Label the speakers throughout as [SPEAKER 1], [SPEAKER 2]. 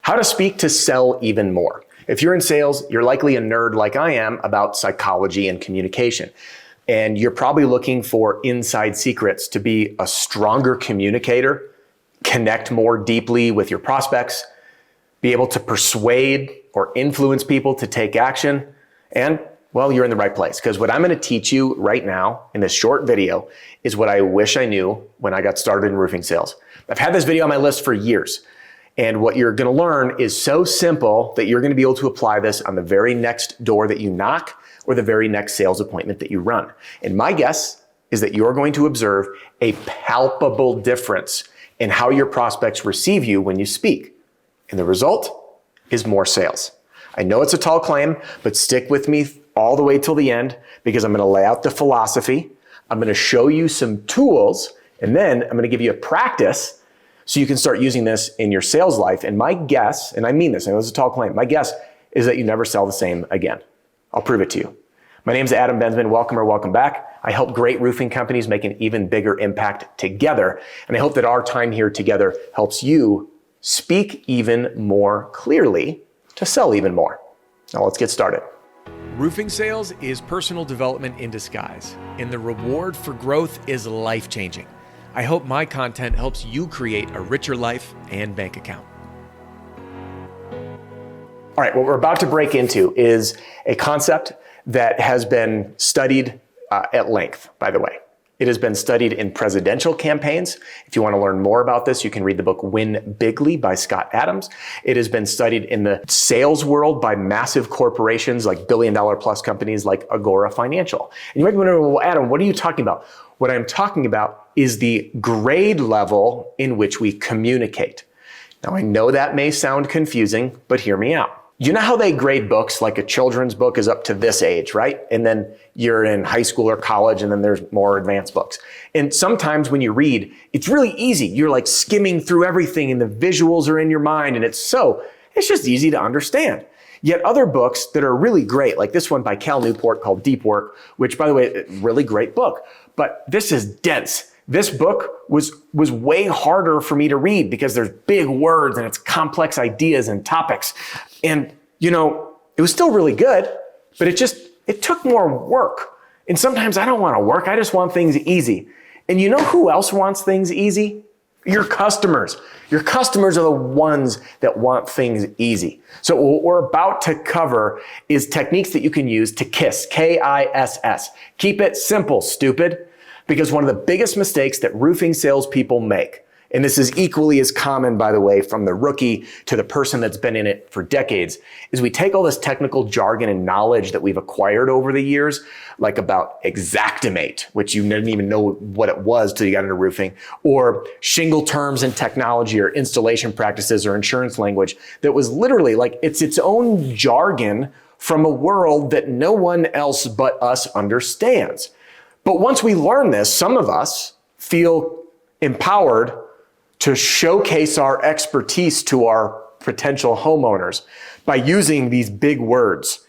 [SPEAKER 1] How to speak to sell even more. If you're in sales, you're likely a nerd like I am about psychology and communication. And you're probably looking for inside secrets to be a stronger communicator, connect more deeply with your prospects, be able to persuade or influence people to take action. And well, you're in the right place, because what I'm going to teach you right now in this short video is what I wish I knew when I got started in roofing sales. I've had this video on my list for years. And what you're going to learn is so simple that you're going to be able to apply this on the very next door that you knock or the very next sales appointment that you run. And my guess is that you're going to observe a palpable difference in how your prospects receive you when you speak. And the result is more sales. I know it's a tall claim, but stick with me all the way till the end, because I'm going to lay out the philosophy. I'm going to show you some tools, and then I'm going to give you a practice so you can start using this in your sales life. And my guess, and I mean this, I know it's a tall claim, my guess is that you never sell the same again. I'll prove it to you. My name's Adam Bensman. Welcome or welcome back. I help great roofing companies make an even bigger impact together. And I hope that our time here together helps you speak even more clearly to sell even more. Now let's get started.
[SPEAKER 2] Roofing sales is personal development in disguise, and the reward for growth is life-changing. I hope my content helps you create a richer life and bank account.
[SPEAKER 1] All right, what we're about to break into is a concept that has been studied at length, by the way. It has been studied in presidential campaigns. If you want to learn more about this, you can read the book Win Bigly by Scott Adams. It has been studied in the sales world by massive corporations like billion-dollar-plus companies like Agora Financial. And you might be wondering, well, Adam, what are you talking about? What I'm talking about is the grade level in which we communicate. Now, I know that may sound confusing, but hear me out. You know how they grade books, like a children's book is up to this age, right? And then you're in high school or college, and then there's more advanced books. And sometimes when you read, it's really easy. You're like skimming through everything and the visuals are in your mind, and it's just easy to understand. Yet other books that are really great, like this one by Cal Newport called Deep Work, which, by the way, really great book, but this is dense. This book was way harder for me to read because there's big words and it's complex ideas and topics. And, you know, it was still really good, but it took more work. And sometimes I don't want to work. I just want things easy. And you know who else wants things easy? Your customers. Your customers are the ones that want things easy. So what we're about to cover is techniques that you can use to KISS, K-I-S-S. Keep it simple, stupid. Because one of the biggest mistakes that roofing salespeople make, and this is equally as common, by the way, from the rookie to the person that's been in it for decades, is we take all this technical jargon and knowledge that we've acquired over the years, like about Xactimate, which you didn't even know what it was till you got into roofing, or shingle terms and technology, or installation practices, or insurance language, that was literally like it's its own jargon from a world that no one else but us understands. But once we learn this, some of us feel empowered to showcase our expertise to our potential homeowners by using these big words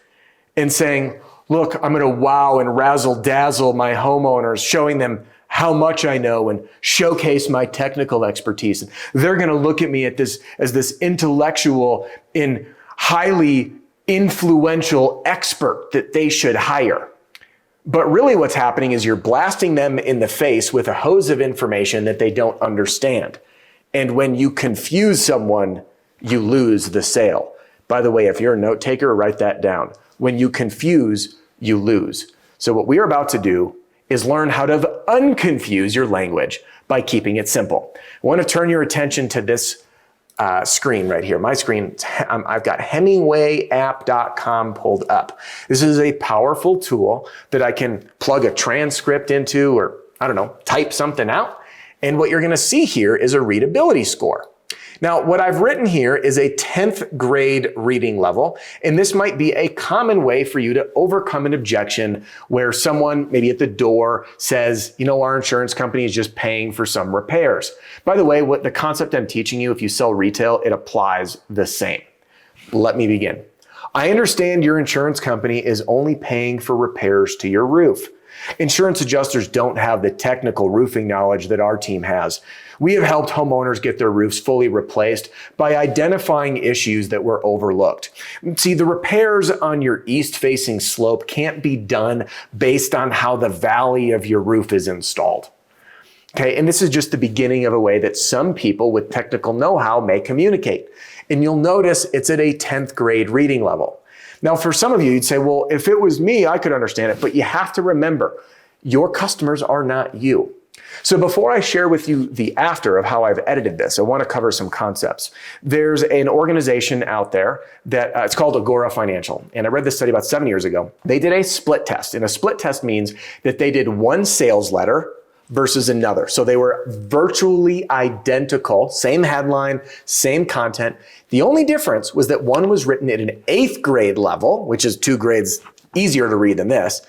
[SPEAKER 1] and saying, look, I'm going to wow and razzle dazzle my homeowners, showing them how much I know and showcase my technical expertise. And they're going to look at me as this intellectual and highly influential expert that they should hire. But really what's happening is you're blasting them in the face with a hose of information that they don't understand. And when you confuse someone, you lose the sale. By the way, if you're a note taker, write that down. When you confuse, you lose. So what we're about to do is learn how to unconfuse your language by keeping it simple. I want to turn your attention to this screen right here. My screen, I've got HemingwayApp.com pulled up. This is a powerful tool that I can plug a transcript into, or I don't know, type something out. And what you're going to see here is a readability score. Now, what I've written here is a 10th grade reading level, and this might be a common way for you to overcome an objection where someone maybe at the door says, you know, our insurance company is just paying for some repairs. By the way, what the concept I'm teaching you, if you sell retail, it applies the same. Let me begin. I understand your insurance company is only paying for repairs to your roof. Insurance adjusters don't have the technical roofing knowledge that our team has. We have helped homeowners get their roofs fully replaced by identifying issues that were overlooked. See, the repairs on your east-facing slope can't be done based on how the valley of your roof is installed. Okay, and this is just the beginning of a way that some people with technical know-how may communicate. And you'll notice it's at a 10th grade reading level. Now, for some of you, you'd say, well, if it was me, I could understand it. But you have to remember, your customers are not you. So before I share with you the after of how I've edited this, I want to cover some concepts. There's an organization out there that it's called Agora Financial. And I read this study about 7 years ago. They did a split test. And a split test means that they did one sales letter versus another. So they were virtually identical, same headline, same content. The only difference was that one was written at an 8th grade level, which is 2 grades easier to read than this,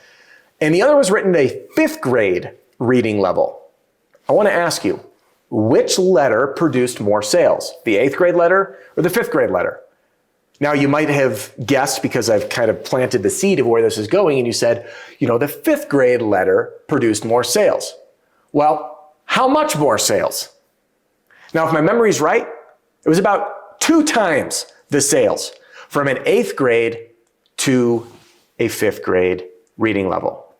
[SPEAKER 1] and the other was written at a 5th grade reading level. I want to ask you, which letter produced more sales, the 8th grade letter or the 5th grade letter? Now, you might have guessed, because I've kind of planted the seed of where this is going, and you said, the 5th grade letter produced more sales. Well, how much more sales? Now, if my memory's right, it was about 2 times the sales from an 8th grade to a 5th grade reading level.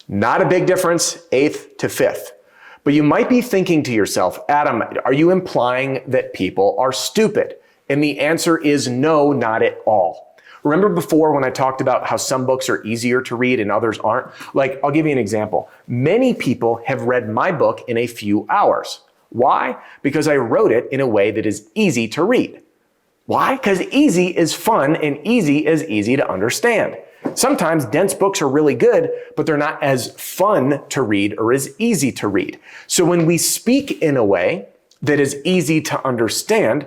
[SPEAKER 1] Not a big difference, 8th to 5th. But you might be thinking to yourself, Adam, are you implying that people are stupid? And the answer is no, not at all. Remember before when I talked about how some books are easier to read and others aren't? Like, I'll give you an example. Many people have read my book in a few hours. Why? Because I wrote it in a way that is easy to read. Why? Because easy is fun and easy is easy to understand. Sometimes dense books are really good, but they're not as fun to read or as easy to read. So when we speak in a way that is easy to understand,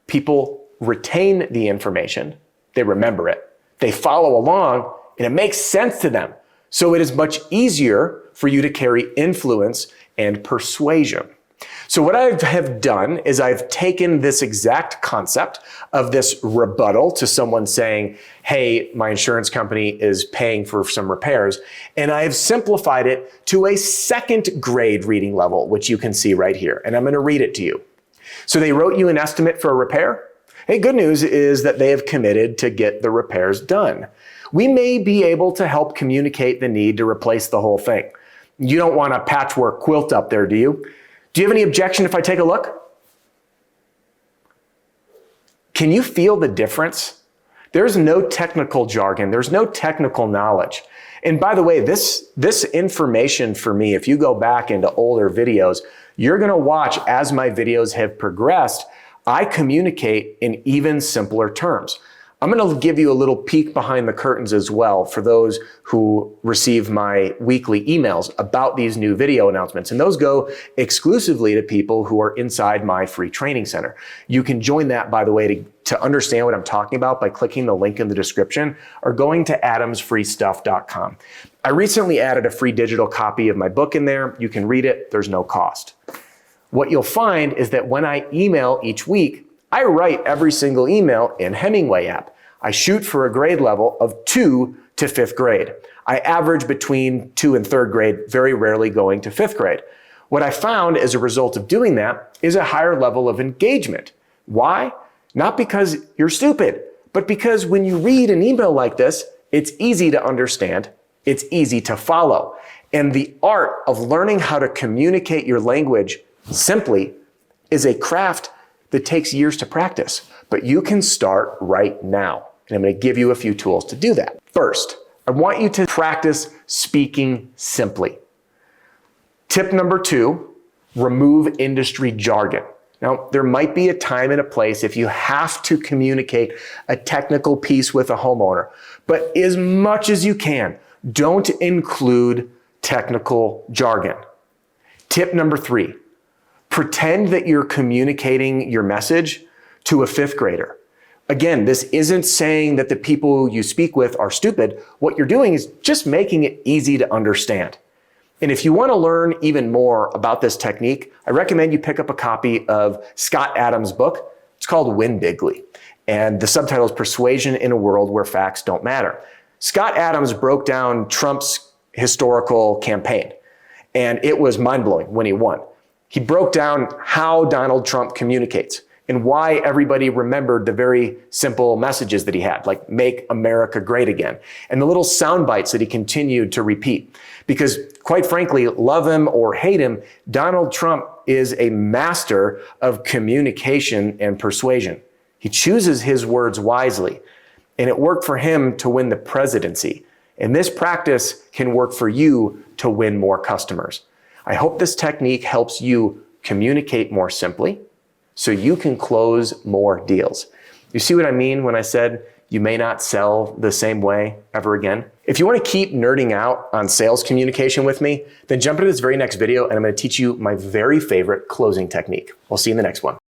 [SPEAKER 1] people retain the information. They remember it, they follow along, and it makes sense to them. So it is much easier for you to carry influence and persuasion. So what I have done is I've taken this exact concept of this rebuttal to someone saying, hey, my insurance company is paying for some repairs, and I've simplified it to a 2nd grade reading level, which you can see right here. And I'm going to read it to you. So they wrote you an estimate for a repair. Hey, good news is that they have committed to get the repairs done. We may be able to help communicate the need to replace the whole thing. You don't want a patchwork quilt up there, do you? Do you have any objection if I take a look? Can you feel the difference? There's no technical jargon. There's no technical knowledge. And by the way, this information for me, if you go back into older videos, you're going to watch as my videos have progressed, I communicate in even simpler terms. I'm going to give you a little peek behind the curtains as well for those who receive my weekly emails about these new video announcements. And those go exclusively to people who are inside my free training center. You can join that, by the way, to understand what I'm talking about by clicking the link in the description or going to adamsfreestuff.com. I recently added a free digital copy of my book in there. You can read it. There's no cost. What you'll find is that when I email each week, I write every single email in Hemingway app. I shoot for a grade level of 2 to 5th grade. I average between 2 and 3rd grade, very rarely going to 5th grade. What I found as a result of doing that is a higher level of engagement. Why? Not because you're stupid, but because when you read an email like this, it's easy to understand, it's easy to follow. And the art of learning how to communicate your language simply is a craft that takes years to practice, but you can start right now. And I'm going to give you a few tools to do that. First, I want you to practice speaking simply. Tip number 2, remove industry jargon. Now, there might be a time and a place if you have to communicate a technical piece with a homeowner, but as much as you can, don't include technical jargon. Tip number 3, pretend that you're communicating your message to a 5th grader. Again, this isn't saying that the people you speak with are stupid. What you're doing is just making it easy to understand. And if you want to learn even more about this technique, I recommend you pick up a copy of Scott Adams' book. It's called Win Bigly. And the subtitle is Persuasion in a World Where Facts Don't Matter. Scott Adams broke down Trump's historical campaign. And it was mind-blowing when he won. He broke down how Donald Trump communicates and why everybody remembered the very simple messages that he had, like make America great again, and the little sound bites that he continued to repeat. Because quite frankly, love him or hate him, Donald Trump is a master of communication and persuasion. He chooses his words wisely, and it worked for him to win the presidency. And this practice can work for you to win more customers. I hope this technique helps you communicate more simply so you can close more deals. You see what I mean when I said you may not sell the same way ever again? If you want to keep nerding out on sales communication with me, then jump into this very next video and I'm going to teach you my very favorite closing technique. I'll see you in the next one.